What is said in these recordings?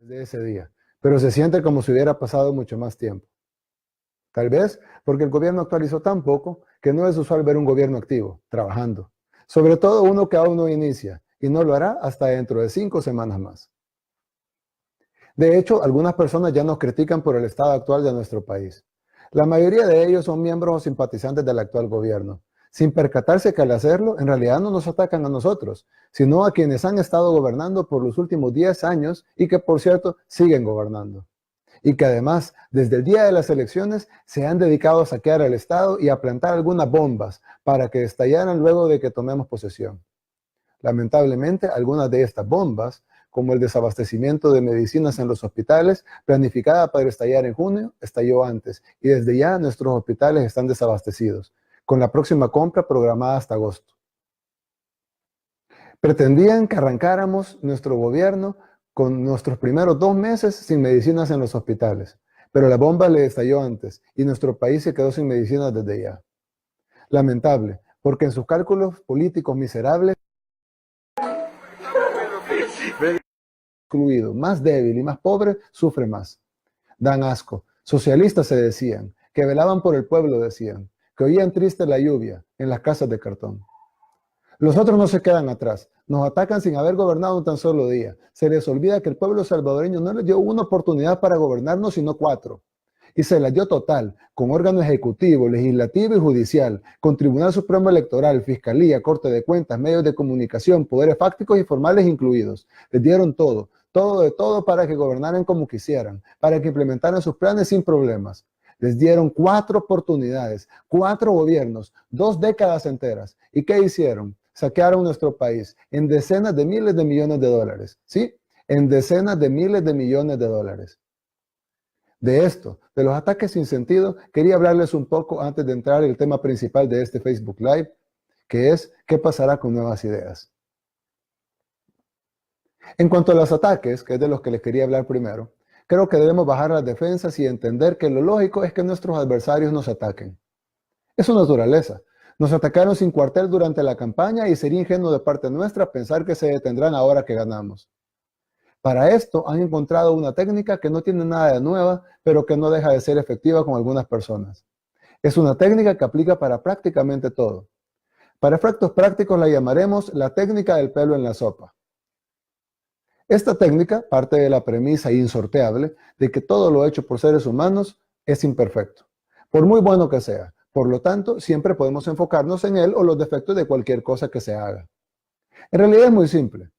desde ese día, pero se siente como si hubiera pasado mucho más tiempo. Tal vez porque el gobierno actualizó tan poco que no es usual ver un gobierno activo, trabajando. Sobre todo uno que aún no inicia, y no lo hará hasta dentro de 5 semanas más. De hecho, algunas personas ya nos critican por el estado actual de nuestro país. La mayoría de ellos son miembros o simpatizantes del actual gobierno, sin percatarse que al hacerlo, en realidad no nos atacan a nosotros, sino a quienes han estado gobernando por los últimos 10 años y que, por cierto, siguen gobernando. Y que además, desde el día de las elecciones, se han dedicado a saquear el Estado y a plantar algunas bombas para que estallaran luego de que tomemos posesión. Lamentablemente, algunas de estas bombas, como el desabastecimiento de medicinas en los hospitales, planificada para estallar en junio, estalló antes, y desde ya nuestros hospitales están desabastecidos, con la próxima compra programada hasta agosto. Pretendían que arrancáramos nuestro gobierno con nuestros primeros 2 meses sin medicinas en los hospitales, pero la bomba le estalló antes y nuestro país se quedó sin medicinas desde ya. Lamentable, porque en sus cálculos políticos miserables, excluido, más débil y más pobre, sufre más. Dan asco. Socialistas se decían, que velaban por el pueblo decían, que oían triste la lluvia en las casas de cartón. Los otros no se quedan atrás, nos atacan sin haber gobernado un tan solo día. Se les olvida que el pueblo salvadoreño no les dio una oportunidad para gobernarnos, sino 4. Y se las dio total, con órgano ejecutivo, legislativo y judicial, con Tribunal Supremo Electoral, Fiscalía, Corte de Cuentas, medios de comunicación, poderes fácticos y formales incluidos. Les dieron todo, todo de todo para que gobernaran como quisieran, para que implementaran sus planes sin problemas. Les dieron 4 oportunidades, 4 gobiernos, 2 décadas enteras. ¿Y qué hicieron? Saquearon nuestro país en decenas de miles de millones de dólares. ¿Sí? En decenas de miles de millones de dólares. De esto, de los ataques sin sentido, quería hablarles un poco antes de entrar en el tema principal de este Facebook Live, que es ¿qué pasará con nuevas ideas? En cuanto a los ataques, que es de los que les quería hablar primero, creo que debemos bajar las defensas y entender que lo lógico es que nuestros adversarios nos ataquen. Es su naturaleza. Nos atacaron sin cuartel durante la campaña y sería ingenuo de parte nuestra pensar que se detendrán ahora que ganamos. Para esto han encontrado una técnica que no tiene nada de nueva, pero que no deja de ser efectiva con algunas personas. Es una técnica que aplica para prácticamente todo. Para efectos prácticos la llamaremos la técnica del pelo en la sopa. Esta técnica parte de la premisa insorteable de que todo lo hecho por seres humanos es imperfecto, por muy bueno que sea. Por lo tanto, siempre podemos enfocarnos en él o los defectos de cualquier cosa que se haga. En realidad es muy simple.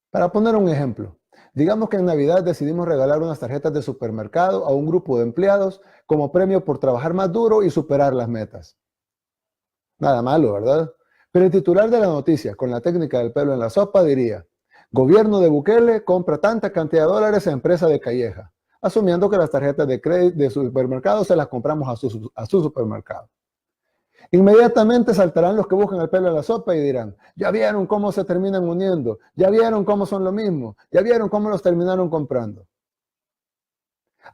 Para poner un ejemplo, digamos que en Navidad decidimos regalar unas tarjetas de supermercado a un grupo de empleados como premio por trabajar más duro y superar las metas. Nada malo, ¿verdad? Pero el titular de la noticia, con la técnica del pelo en la sopa, diría: Gobierno de Bukele compra tanta cantidad de dólares a empresa de Calleja, asumiendo que las tarjetas de crédito de su supermercado se las compramos a su supermercado. Inmediatamente saltarán los que buscan el pelo en la sopa y dirán: ya vieron cómo se terminan uniendo, ya vieron cómo son lo mismo, ya vieron cómo los terminaron comprando.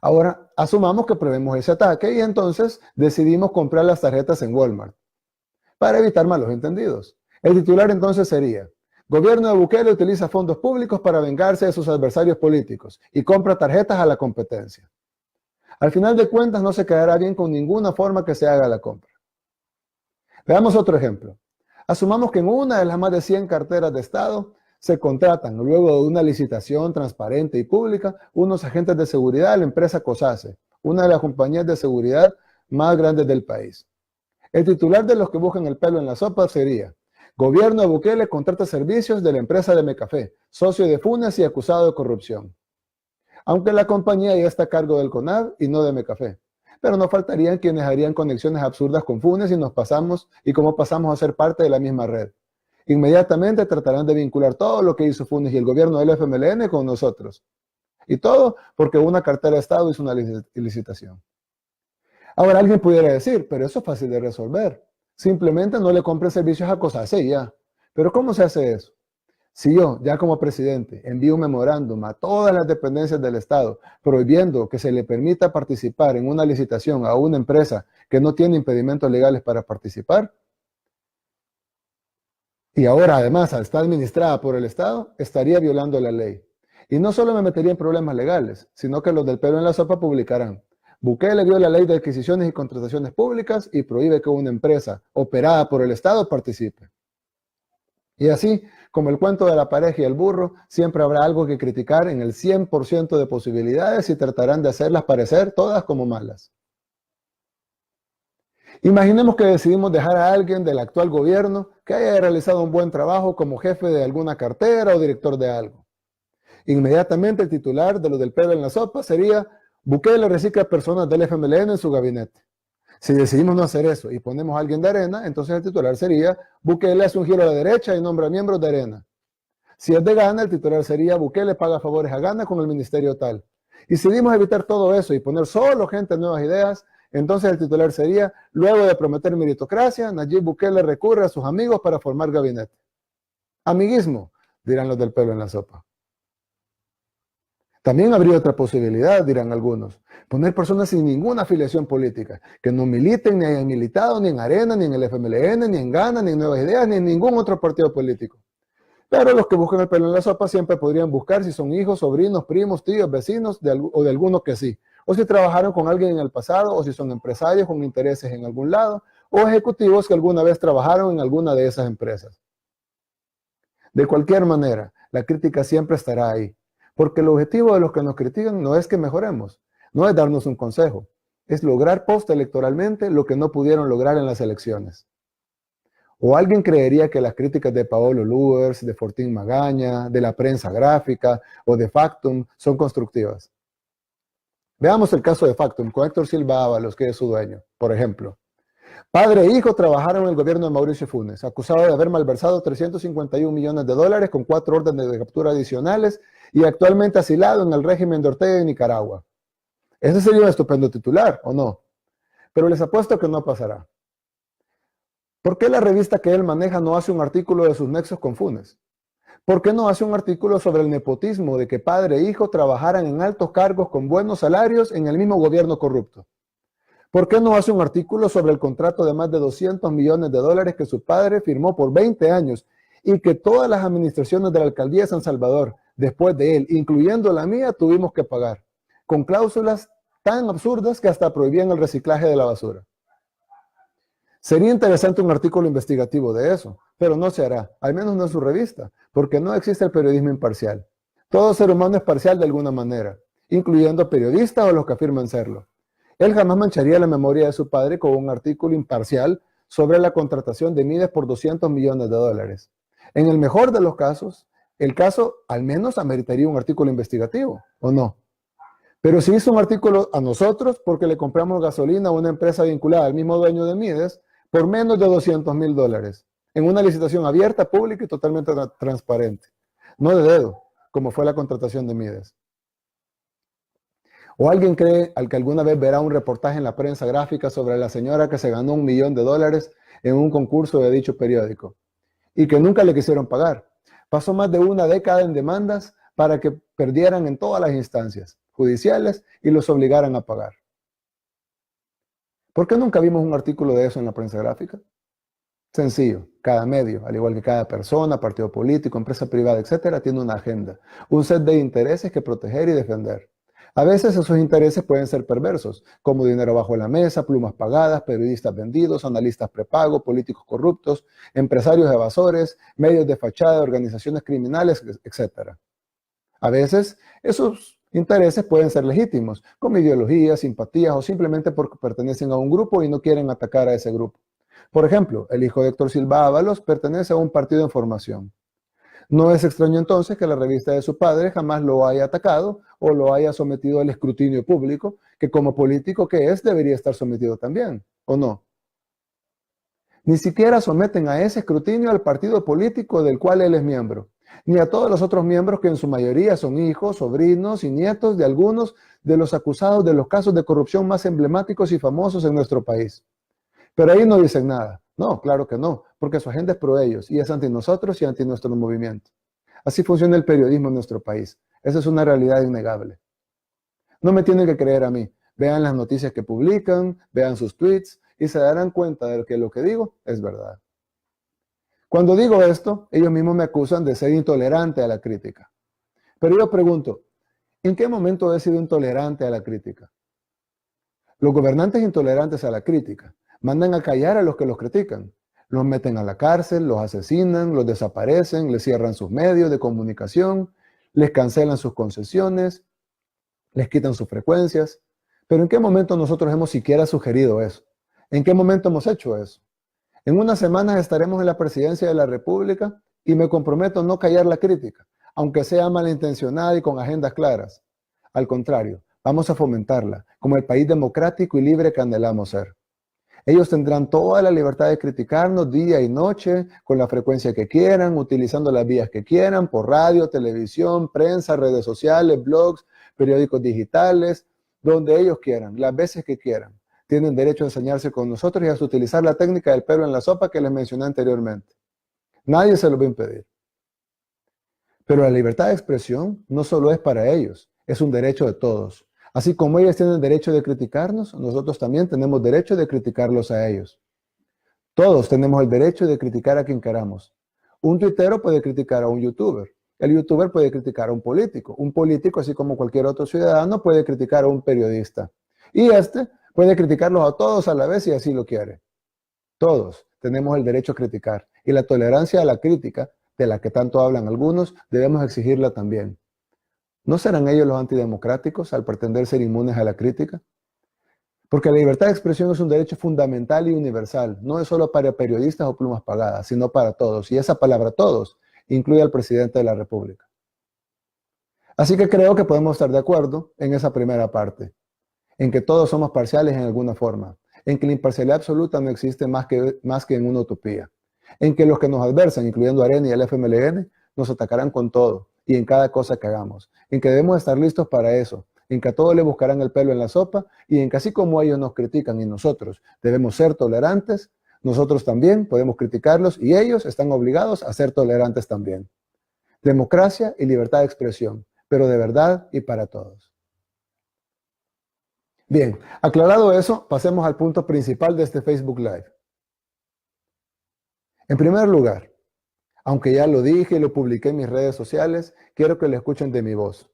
Ahora, asumamos que prevemos ese ataque y entonces decidimos comprar las tarjetas en Walmart, para evitar malos entendidos. El titular entonces sería: Gobierno de Bukele utiliza fondos públicos para vengarse de sus adversarios políticos y compra tarjetas a la competencia. Al final de cuentas no se quedará bien con ninguna forma que se haga la compra. Veamos otro ejemplo. Asumamos que en una de las más de 100 carteras de Estado se contratan, luego de una licitación transparente y pública, unos agentes de seguridad a la empresa COSACE, una de las compañías de seguridad más grandes del país. El titular de los que buscan el pelo en la sopa sería: Gobierno de Bukele contrata servicios de la empresa de Mecafé, socio de Funes y acusado de corrupción. Aunque la compañía ya está a cargo del CONAV y no de Mecafé. Pero no faltarían quienes harían conexiones absurdas con Funes y cómo pasamos a ser parte de la misma red. Inmediatamente tratarán de vincular todo lo que hizo Funes y el gobierno del FMLN con nosotros. Y todo porque una cartera de Estado hizo una licitación. Ahora alguien pudiera decir: pero eso es fácil de resolver. Simplemente no le compren servicios a COSACE y ya. Pero ¿cómo se hace eso? Si yo, ya como presidente, envío un memorándum a todas las dependencias del Estado prohibiendo que se le permita participar en una licitación a una empresa que no tiene impedimentos legales para participar, y ahora además está administrada por el Estado, estaría violando la ley. Y no solo me metería en problemas legales, sino que los del pelo en la sopa publicarán: Bukele viola la ley de adquisiciones y contrataciones públicas y prohíbe que una empresa operada por el Estado participe. Y así, como el cuento de la pareja y el burro, siempre habrá algo que criticar en el 100% de posibilidades y tratarán de hacerlas parecer todas como malas. Imaginemos que decidimos dejar a alguien del actual gobierno que haya realizado un buen trabajo como jefe de alguna cartera o director de algo. Inmediatamente el titular de lo del pelo en la sopa sería: Bukele recicla personas del FMLN en su gabinete. Si decidimos no hacer eso y ponemos a alguien de Arena, entonces el titular sería: Bukele hace un giro a la derecha y nombra miembros de Arena. Si es de Gana, el titular sería: Bukele paga favores a Gana con el ministerio tal. Y si decidimos evitar todo eso y poner solo gente de nuevas ideas, entonces el titular sería: luego de prometer meritocracia, Nayib Bukele recurre a sus amigos para formar gabinete. Amiguismo, dirán los del pelo en la sopa. También habría otra posibilidad, dirán algunos: poner personas sin ninguna afiliación política, que no militen ni hayan militado ni en Arena, ni en el FMLN, ni en Gana, ni en Nuevas Ideas, ni en ningún otro partido político. Pero los que buscan el pelo en la sopa siempre podrían buscar si son hijos, sobrinos, primos, tíos, vecinos o de algunos que sí, o si trabajaron con alguien en el pasado, o si son empresarios con intereses en algún lado, o ejecutivos que alguna vez trabajaron en alguna de esas empresas. De cualquier manera, la crítica siempre estará ahí, porque el objetivo de los que nos critican no es que mejoremos, no es darnos un consejo, es lograr postelectoralmente lo que no pudieron lograr en las elecciones. ¿O alguien creería que las críticas de Paolo Luers, de Fortín Magaña, de la prensa gráfica o de Factum son constructivas? Veamos el caso de Factum con Héctor Silva Ábalos, que es su dueño. Por ejemplo, padre e hijo trabajaron en el gobierno de Mauricio Funes, acusado de haber malversado 351 millones de dólares con 4 órdenes de captura adicionales y actualmente asilado en el régimen de Ortega en Nicaragua. Ese sería un estupendo titular, ¿o no? Pero les apuesto que no pasará. ¿Por qué la revista que él maneja no hace un artículo de sus nexos con Funes? ¿Por qué no hace un artículo sobre el nepotismo de que padre e hijo trabajaran en altos cargos con buenos salarios en el mismo gobierno corrupto? ¿Por qué no hace un artículo sobre el contrato de más de 200 millones de dólares que su padre firmó por 20 años y que todas las administraciones de la alcaldía de San Salvador, después de él, incluyendo la mía, tuvimos que pagar, con cláusulas tan absurdas que hasta prohibían el reciclaje de la basura? Sería interesante un artículo investigativo de eso, pero no se hará, al menos no en su revista, porque no existe el periodismo imparcial. Todo ser humano es parcial de alguna manera, incluyendo periodistas o los que afirman serlo. Él jamás mancharía la memoria de su padre con un artículo imparcial sobre la contratación de Mides por 200 millones de dólares. En el mejor de los casos, el caso al menos ameritaría un artículo investigativo, ¿o no? Pero si hizo un artículo a nosotros porque le compramos gasolina a una empresa vinculada al mismo dueño de Mides por menos de 200 mil dólares, en una licitación abierta, pública y totalmente transparente. No de dedo, como fue la contratación de Mides. ¿O alguien cree al que alguna vez verá un reportaje en la prensa gráfica sobre la señora que se ganó $1 millón en un concurso de dicho periódico y que nunca le quisieron pagar? Pasó más de una década en demandas para que perdieran en todas las instancias judiciales y los obligaran a pagar. ¿Por qué nunca vimos un artículo de eso en la prensa gráfica? Sencillo, cada medio, al igual que cada persona, partido político, empresa privada, etcétera, tiene una agenda, un set de intereses que proteger y defender. A veces esos intereses pueden ser perversos, como dinero bajo la mesa, plumas pagadas, periodistas vendidos, analistas prepago, políticos corruptos, empresarios evasores, medios de fachada, organizaciones criminales, etcétera. A veces esos intereses pueden ser legítimos, como ideologías, simpatías o simplemente porque pertenecen a un grupo y no quieren atacar a ese grupo. Por ejemplo, el hijo de Héctor Silva Ábalos pertenece a un partido en formación. No es extraño entonces que la revista de su padre jamás lo haya atacado o lo haya sometido al escrutinio público, que como político que es debería estar sometido también, ¿o no? Ni siquiera someten a ese escrutinio al partido político del cual él es miembro, ni a todos los otros miembros que en su mayoría son hijos, sobrinos y nietos de algunos de los acusados de los casos de corrupción más emblemáticos y famosos en nuestro país. Pero ahí no dicen nada. No, claro que no, porque su agenda es pro ellos y es anti nosotros y anti nuestro movimiento. Así funciona el periodismo en nuestro país. Esa es una realidad innegable. No me tienen que creer a mí. Vean las noticias que publican, vean sus tweets y se darán cuenta de que lo que digo es verdad. Cuando digo esto, ellos mismos me acusan de ser intolerante a la crítica. Pero yo pregunto, ¿en qué momento he sido intolerante a la crítica? Los gobernantes intolerantes a la crítica mandan a callar a los que los critican. Los meten a la cárcel, los asesinan, los desaparecen, les cierran sus medios de comunicación, les cancelan sus concesiones, les quitan sus frecuencias. Pero ¿en qué momento nosotros hemos siquiera sugerido eso? ¿En qué momento hemos hecho eso? En unas semanas estaremos en la presidencia de la República y me comprometo a no callar la crítica, aunque sea malintencionada y con agendas claras. Al contrario, vamos a fomentarla como el país democrático y libre que anhelamos ser. Ellos tendrán toda la libertad de criticarnos día y noche, con la frecuencia que quieran, utilizando las vías que quieran, por radio, televisión, prensa, redes sociales, blogs, periódicos digitales, donde ellos quieran, las veces que quieran. Tienen derecho a enseñarse con nosotros y a utilizar la técnica del pelo en la sopa que les mencioné anteriormente. Nadie se lo va a impedir. Pero la libertad de expresión no solo es para ellos, es un derecho de todos. Así como ellos tienen derecho de criticarnos, nosotros también tenemos derecho de criticarlos a ellos. Todos tenemos el derecho de criticar a quien queramos. Un tuitero puede criticar a un youtuber. El youtuber puede criticar a un político. Un político, así como cualquier otro ciudadano, puede criticar a un periodista. Y este puede criticarlos a todos a la vez si así lo quiere. Todos tenemos el derecho a criticar. Y la tolerancia a la crítica, de la que tanto hablan algunos, debemos exigirla también. ¿No serán ellos los antidemocráticos al pretender ser inmunes a la crítica? Porque la libertad de expresión es un derecho fundamental y universal. No es solo para periodistas o plumas pagadas, sino para todos. Y esa palabra todos incluye al presidente de la República. Así que creo que podemos estar de acuerdo en esa primera parte, en que todos somos parciales en alguna forma, en que la imparcialidad absoluta no existe más que en una utopía, en que los que nos adversan, incluyendo Arena y el FMLN, nos atacarán con todo y en cada cosa que hagamos, en que debemos estar listos para eso, en que a todos le buscarán el pelo en la sopa y en que así como ellos nos critican y nosotros debemos ser tolerantes, nosotros también podemos criticarlos y ellos están obligados a ser tolerantes también. Democracia y libertad de expresión, pero de verdad y para todos. Bien, aclarado eso, pasemos al punto principal de este Facebook Live. En primer lugar, aunque ya lo dije y lo publiqué en mis redes sociales, quiero que lo escuchen de mi voz.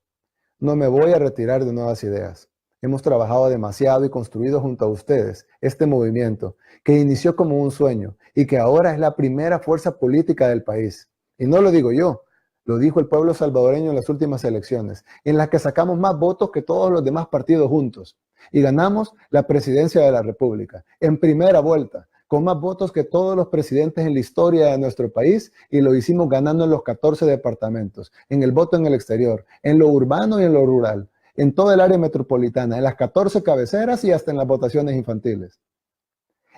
No me voy a retirar de nuevas ideas. Hemos trabajado demasiado y construido junto a ustedes este movimiento que inició como un sueño y que ahora es la primera fuerza política del país. Y no lo digo yo, lo dijo el pueblo salvadoreño en las últimas elecciones, en las que sacamos más votos que todos los demás partidos juntos y ganamos la presidencia de la República en primera vuelta, con más votos que todos los presidentes en la historia de nuestro país, y lo hicimos ganando en los 14 departamentos, en el voto en el exterior, en lo urbano y en lo rural, en toda el área metropolitana, en las 14 cabeceras y hasta en las votaciones infantiles.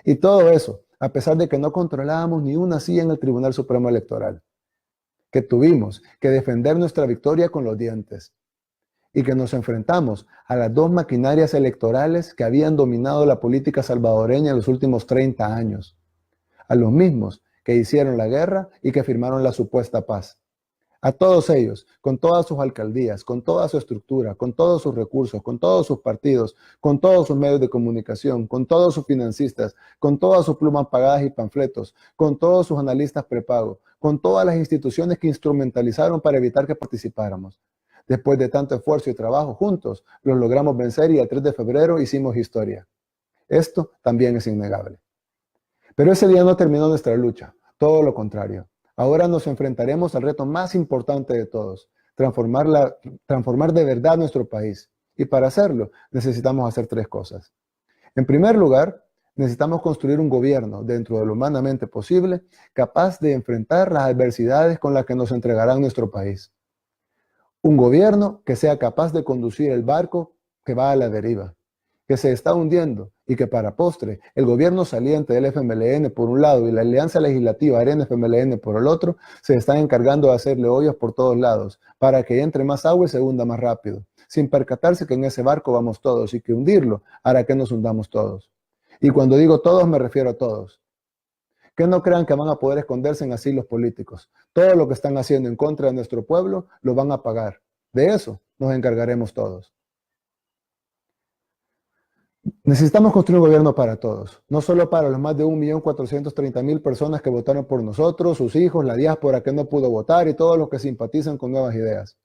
Y todo eso, a pesar de que no controlábamos ni una silla en el Tribunal Supremo Electoral, que tuvimos que defender nuestra victoria con los dientes, y que nos enfrentamos a las dos maquinarias electorales que habían dominado la política salvadoreña en los últimos 30 años, a los mismos que hicieron la guerra y que firmaron la supuesta paz. A todos ellos, con todas sus alcaldías, con toda su estructura, con todos sus recursos, con todos sus partidos, con todos sus medios de comunicación, con todos sus financistas, con todas sus plumas pagadas y panfletos, con todos sus analistas prepago, con todas las instituciones que instrumentalizaron para evitar que participáramos. Después de tanto esfuerzo y trabajo juntos, los logramos vencer y el 3 de febrero hicimos historia. Esto también es innegable. Pero ese día no terminó nuestra lucha, todo lo contrario. Ahora nos enfrentaremos al reto más importante de todos, transformar de verdad nuestro país. Y para hacerlo, necesitamos hacer tres cosas. En primer lugar, necesitamos construir un gobierno, dentro de lo humanamente posible, capaz de enfrentar las adversidades con las que nos entregarán nuestro país. Un gobierno que sea capaz de conducir el barco que va a la deriva, que se está hundiendo y que para postre el gobierno saliente del FMLN por un lado y la alianza legislativa Arena-FMLN por el otro se están encargando de hacerle hoyos por todos lados para que entre más agua y se hunda más rápido, sin percatarse que en ese barco vamos todos y que hundirlo hará que nos hundamos todos. Y cuando digo todos me refiero a todos. Que no crean que van a poder esconderse en asilos políticos. Todo lo que están haciendo en contra de nuestro pueblo lo van a pagar. De eso nos encargaremos todos. Necesitamos construir un gobierno para todos, no solo para los más de 1.430.000 personas que votaron por nosotros, sus hijos, la diáspora que no pudo votar y todos los que simpatizan con nuevas ideas.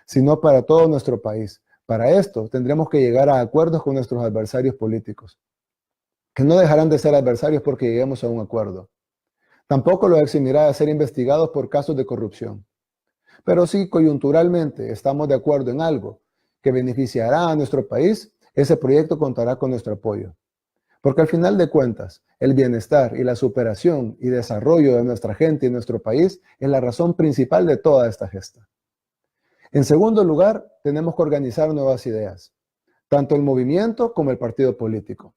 sino para todo nuestro país. Para esto tendremos que llegar a acuerdos con nuestros adversarios políticos, que no dejarán de ser adversarios porque lleguemos a un acuerdo. Tampoco los eximirá de ser investigados por casos de corrupción. Pero si coyunturalmente estamos de acuerdo en algo que beneficiará a nuestro país, ese proyecto contará con nuestro apoyo. Porque al final de cuentas, el bienestar y la superación y desarrollo de nuestra gente y nuestro país es la razón principal de toda esta gesta. En segundo lugar, tenemos que organizar nuevas ideas, tanto el movimiento como el partido político.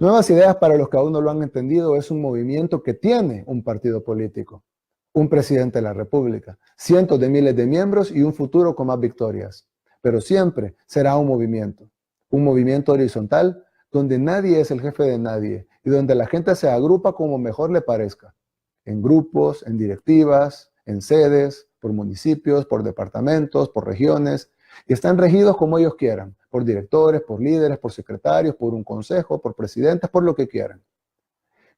Nuevas Ideas, para los que aún no lo han entendido, es un movimiento que tiene un partido político, un presidente de la República, cientos de miles de miembros y un futuro con más victorias. Pero siempre será un movimiento horizontal donde nadie es el jefe de nadie y donde la gente se agrupa como mejor le parezca, en grupos, en directivas, en sedes, por municipios, por departamentos, por regiones, y están regidos como ellos quieran, por directores, por líderes, por secretarios, por un consejo, por presidentes, por lo que quieran.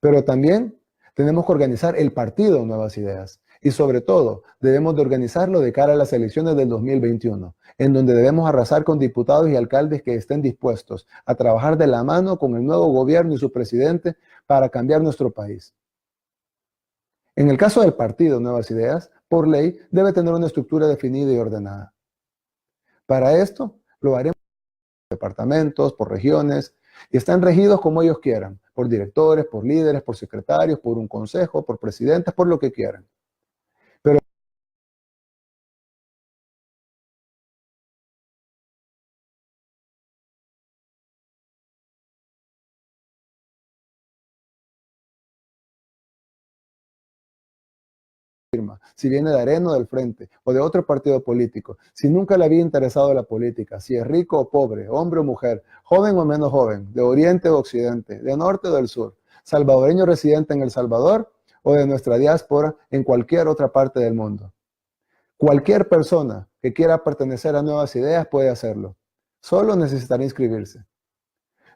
Pero también tenemos que organizar el partido Nuevas Ideas y sobre todo debemos de organizarlo de cara a las elecciones del 2021, en donde debemos arrasar con diputados y alcaldes que estén dispuestos a trabajar de la mano con el nuevo gobierno y su presidente para cambiar nuestro país. En el caso del partido Nuevas Ideas, por ley, debe tener una estructura definida y ordenada. Para esto, lo haremos por departamentos, por regiones, y están regidos como ellos quieran, por directores, por líderes, por secretarios, por un consejo, por presidentes, por lo que quieran. Pero si viene de Arena o del Frente o de otro partido político, si nunca le había interesado la política, si es rico o pobre, hombre o mujer, joven o menos joven, de oriente o occidente, de norte o del sur, salvadoreño residente en El Salvador o de nuestra diáspora en cualquier otra parte del mundo. Cualquier persona que quiera pertenecer a Nuevas Ideas puede hacerlo. Solo necesitará inscribirse.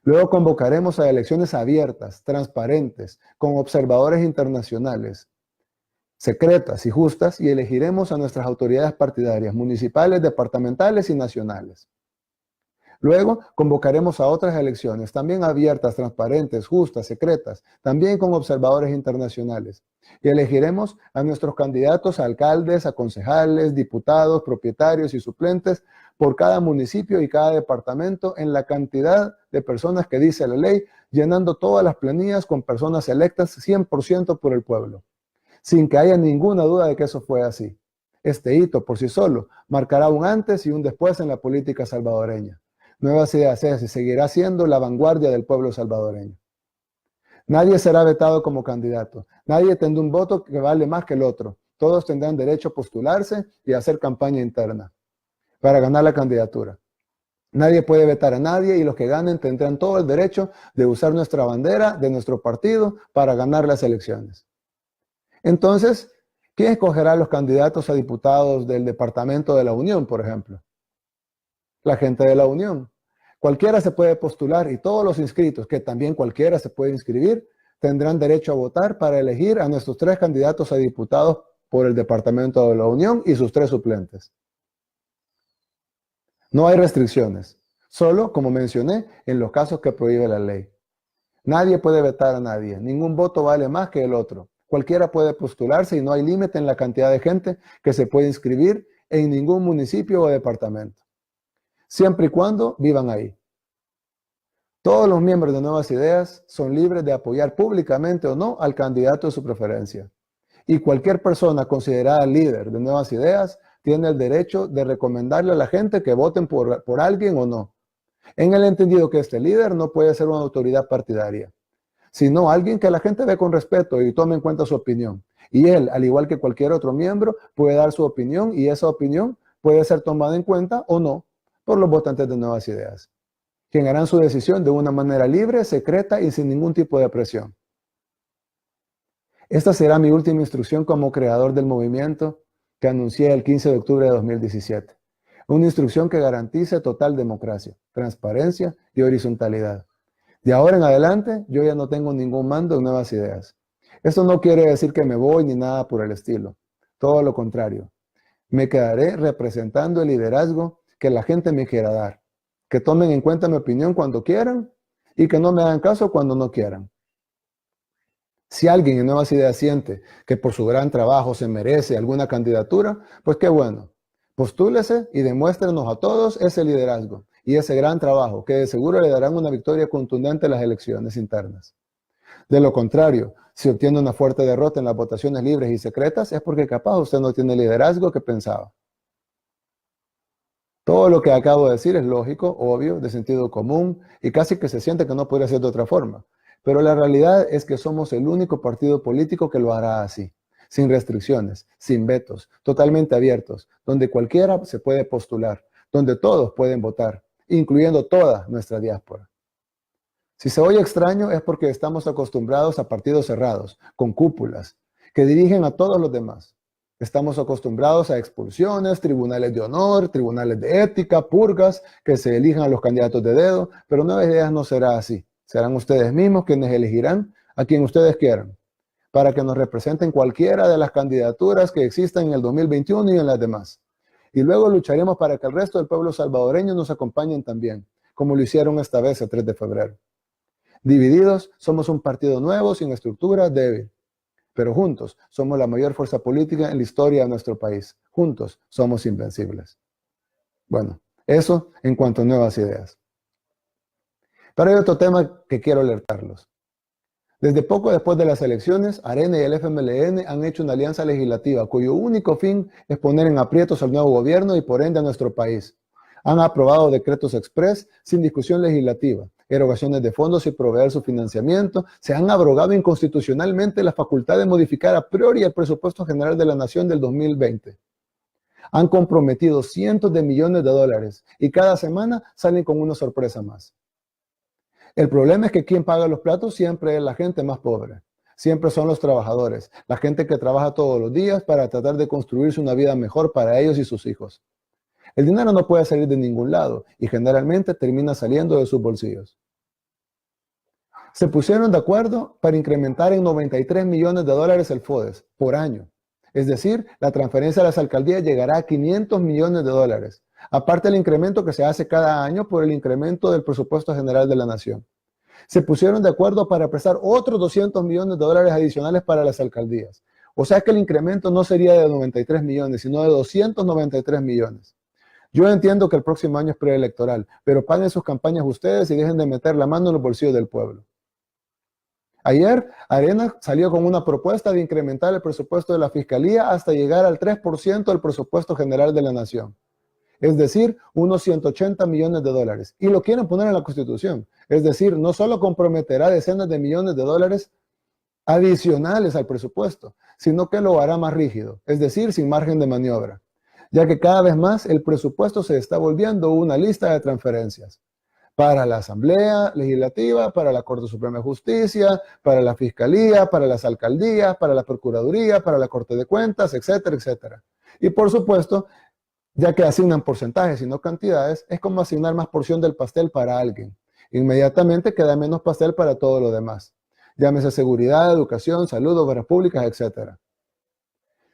Luego convocaremos a elecciones abiertas, transparentes, con observadores internacionales, secretas y justas, y elegiremos a nuestras autoridades partidarias, municipales, departamentales y nacionales. Luego convocaremos a otras elecciones, también abiertas, transparentes, justas, secretas, también con observadores internacionales. Y elegiremos a nuestros candidatos a alcaldes, a concejales, diputados, propietarios y suplentes por cada municipio y cada departamento en la cantidad de personas que dice la ley, llenando todas las planillas con personas electas 100% por el pueblo, sin que haya ninguna duda de que eso fue así. Este hito por sí solo marcará un antes y un después en la política salvadoreña. Nuevas Ideas es y seguirá siendo la vanguardia del pueblo salvadoreño. Nadie será vetado como candidato. Nadie tendrá un voto que vale más que el otro. Todos tendrán derecho a postularse y a hacer campaña interna para ganar la candidatura. Nadie puede vetar a nadie y los que ganen tendrán todo el derecho de usar nuestra bandera de nuestro partido para ganar las elecciones. Entonces, ¿quién escogerá los candidatos a diputados del Departamento de la Unión, por ejemplo? La gente de la Unión. Cualquiera se puede postular y todos los inscritos, que también cualquiera se puede inscribir, tendrán derecho a votar para elegir a nuestros 3 candidatos a diputados por el Departamento de la Unión y sus 3 suplentes. No hay restricciones, solo, como mencioné, en los casos que prohíbe la ley. Nadie puede vetar a nadie, ningún voto vale más que el otro. Cualquiera puede postularse y no hay límite en la cantidad de gente que se puede inscribir en ningún municipio o departamento, siempre y cuando vivan ahí. Todos los miembros de Nuevas Ideas son libres de apoyar públicamente o no al candidato de su preferencia. Y cualquier persona considerada líder de Nuevas Ideas tiene el derecho de recomendarle a la gente que voten por alguien o no, en el entendido que este líder no puede ser una autoridad partidaria, sino alguien que la gente ve con respeto y tome en cuenta su opinión. Y él, al igual que cualquier otro miembro, puede dar su opinión y esa opinión puede ser tomada en cuenta o no por los votantes de Nuevas Ideas, quien harán su decisión de una manera libre, secreta y sin ningún tipo de presión. Esta será mi última instrucción como creador del movimiento que anuncié el 15 de octubre de 2017. Una instrucción que garantice total democracia, transparencia y horizontalidad. De ahora en adelante, yo ya no tengo ningún mando en Nuevas Ideas. Esto no quiere decir que me voy ni nada por el estilo. Todo lo contrario. Me quedaré representando el liderazgo que la gente me quiera dar. Que tomen en cuenta mi opinión cuando quieran y que no me hagan caso cuando no quieran. Si alguien en Nuevas Ideas siente que por su gran trabajo se merece alguna candidatura, pues qué bueno. Postúlese y demuéstrenos a todos ese liderazgo y ese gran trabajo que de seguro le darán una victoria contundente en las elecciones internas. De lo contrario, si obtiene una fuerte derrota en las votaciones libres y secretas, es porque capaz usted no tiene el liderazgo que pensaba. Todo lo que acabo de decir es lógico, obvio, de sentido común y casi que se siente que no podría ser de otra forma. Pero la realidad es que somos el único partido político que lo hará así, sin restricciones, sin vetos, totalmente abiertos, donde cualquiera se puede postular, donde todos pueden votar, incluyendo toda nuestra diáspora. Si se oye extraño es porque estamos acostumbrados a partidos cerrados, con cúpulas, que dirigen a todos los demás. Estamos acostumbrados a expulsiones, tribunales de honor, tribunales de ética, purgas, que se elijan a los candidatos de dedo, pero Nuevas Ideas no será así. Serán ustedes mismos quienes elegirán a quien ustedes quieran, para que nos representen cualquiera de las candidaturas que existan en el 2021 y en las demás. Y luego lucharemos para que el resto del pueblo salvadoreño nos acompañen también, como lo hicieron esta vez el 3 de febrero. Divididos, somos un partido nuevo, sin estructura, débil. Pero juntos somos la mayor fuerza política en la historia de nuestro país. Juntos somos invencibles. Bueno, eso en cuanto a Nuevas Ideas. Pero hay otro tema que quiero alertarlos. Desde poco después de las elecciones, Arena y el FMLN han hecho una alianza legislativa cuyo único fin es poner en aprietos al nuevo gobierno y por ende a nuestro país. Han aprobado decretos express sin discusión legislativa, erogaciones de fondos y proveer su financiamiento. Se han abrogado inconstitucionalmente la facultad de modificar a priori el presupuesto general de la Nación del 2020. Han comprometido cientos de millones de dólares y cada semana salen con una sorpresa más. El problema es que quien paga los platos siempre es la gente más pobre. Siempre son los trabajadores, la gente que trabaja todos los días para tratar de construirse una vida mejor para ellos y sus hijos. El dinero no puede salir de ningún lado y generalmente termina saliendo de sus bolsillos. Se pusieron de acuerdo para incrementar en 93 millones de dólares el FODES por año. Es decir, la transferencia a las alcaldías llegará a 500 millones de dólares, aparte del incremento que se hace cada año por el incremento del presupuesto general de la Nación. Se pusieron de acuerdo para prestar otros 200 millones de dólares adicionales para las alcaldías. O sea que el incremento no sería de 93 millones, sino de 293 millones. Yo entiendo que el próximo año es preelectoral, pero paguen sus campañas ustedes y dejen de meter la mano en los bolsillos del pueblo. Ayer, Arena salió con una propuesta de incrementar el presupuesto de la Fiscalía hasta llegar al 3% del presupuesto general de la Nación. Es decir, unos 180 millones de dólares. Y lo quieren poner en la Constitución. Es decir, no solo comprometerá decenas de millones de dólares adicionales al presupuesto, sino que lo hará más rígido, es decir, sin margen de maniobra, ya que cada vez más el presupuesto se está volviendo una lista de transferencias para la Asamblea Legislativa, para la Corte Suprema de Justicia, para la Fiscalía, para las alcaldías, para la Procuraduría, para la Corte de Cuentas, etcétera, etcétera. Y por supuesto, ya que asignan porcentajes y no cantidades, es como asignar más porción del pastel para alguien. Inmediatamente queda menos pastel para todo lo demás. Llámese seguridad, educación, salud, obras públicas, etcétera.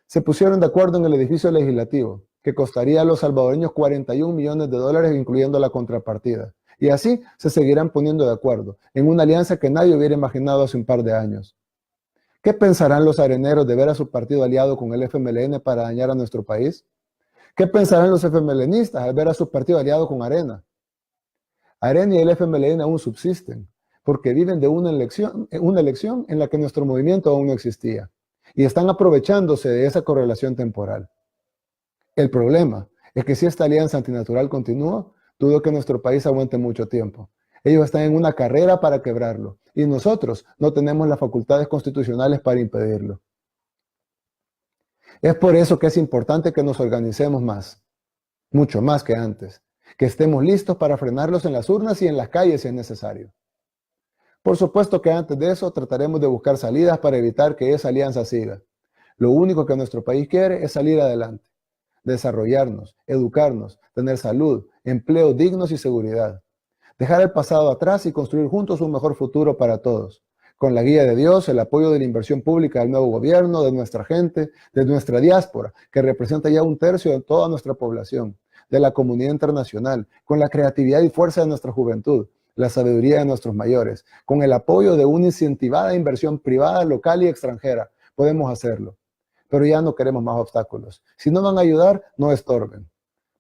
Se pusieron de acuerdo en el edificio legislativo, que costaría a los salvadoreños 41 millones de dólares, incluyendo la contrapartida. Y así se seguirán poniendo de acuerdo, en una alianza que nadie hubiera imaginado hace un par de años. ¿Qué pensarán los areneros de ver a su partido aliado con el FMLN para dañar a nuestro país? ¿Qué pensarán los FMLNistas al ver a su partido aliado con Arena? Arena y el FMLN aún subsisten, porque viven de una elección en la que nuestro movimiento aún no existía, y están aprovechándose de esa correlación temporal. El problema es que si esta alianza antinatural continúa, dudo que nuestro país aguante mucho tiempo. Ellos están en una carrera para quebrarlo, y nosotros no tenemos las facultades constitucionales para impedirlo. Es por eso que es importante que nos organicemos más, mucho más que antes, que estemos listos para frenarlos en las urnas y en las calles si es necesario. Por supuesto que antes de eso trataremos de buscar salidas para evitar que esa alianza siga. Lo único que nuestro país quiere es salir adelante, desarrollarnos, educarnos, tener salud, empleos dignos y seguridad. Dejar el pasado atrás y construir juntos un mejor futuro para todos, con la guía de Dios, el apoyo de la inversión pública del nuevo gobierno, de nuestra gente, de nuestra diáspora, que representa ya 1/3 de toda nuestra población, de la comunidad internacional, con la creatividad y fuerza de nuestra juventud, la sabiduría de nuestros mayores, con el apoyo de una incentivada inversión privada, local y extranjera. Podemos hacerlo, pero ya no queremos más obstáculos. Si no van a ayudar, no estorben,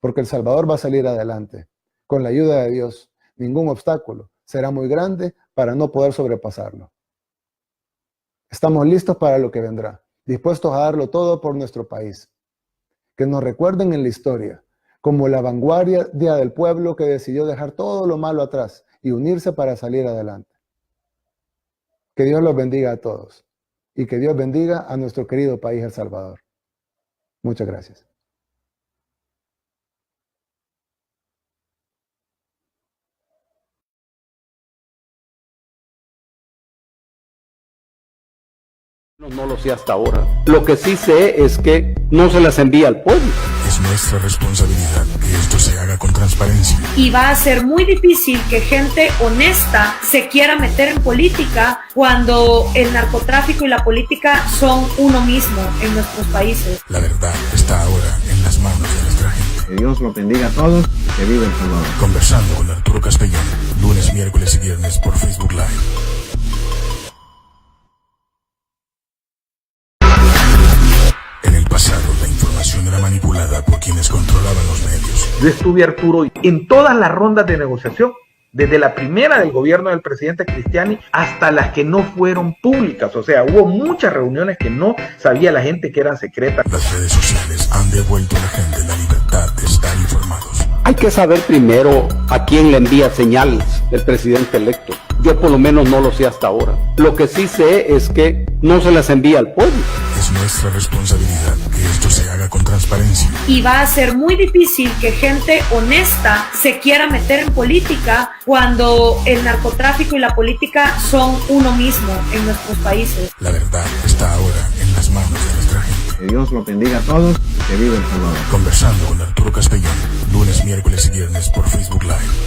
porque El Salvador va a salir adelante. Con la ayuda de Dios, ningún obstáculo será muy grande para no poder sobrepasarlo. Estamos listos para lo que vendrá, dispuestos a darlo todo por nuestro país. Que nos recuerden en la historia como la vanguardia del pueblo que decidió dejar todo lo malo atrás y unirse para salir adelante. Que Dios los bendiga a todos y que Dios bendiga a nuestro querido país El Salvador. Muchas gracias. No lo sé hasta ahora. Lo que sí sé es que no se las envía al pueblo. Es nuestra responsabilidad que esto se haga con transparencia. Y va a ser muy difícil que gente honesta se quiera meter en política cuando el narcotráfico y la política son uno mismo en nuestros países. La verdad está ahora en las manos de nuestra gente. Que Dios los bendiga a todos y que viva El Salvador. Conversando con Arturo Castellón, lunes, miércoles y viernes por Facebook Live. En el pasado, la información era manipulada por quienes controlaban los medios. Yo estuve, Arturo, en todas las rondas de negociación, desde la primera del gobierno del presidente Cristiani hasta las que no fueron públicas. O sea, hubo muchas reuniones que no sabía la gente que eran secretas. Las redes sociales han devuelto a la gente la libertad de estar informados. Hay que saber primero a quién le envía señales el presidente electo. Yo por lo menos no lo sé hasta ahora. Lo que sí sé es que no se las envía al pueblo. Es nuestra responsabilidad que esto se haga con transparencia. Y va a ser muy difícil que gente honesta se quiera meter en política cuando el narcotráfico y la política son uno mismo en nuestros países. La verdad está ahora en las manos de nuestra gente. Que Dios los bendiga a todos y que viva El Salvador. Conversando con Arturo Castellón, lunes, miércoles y viernes por Facebook Live.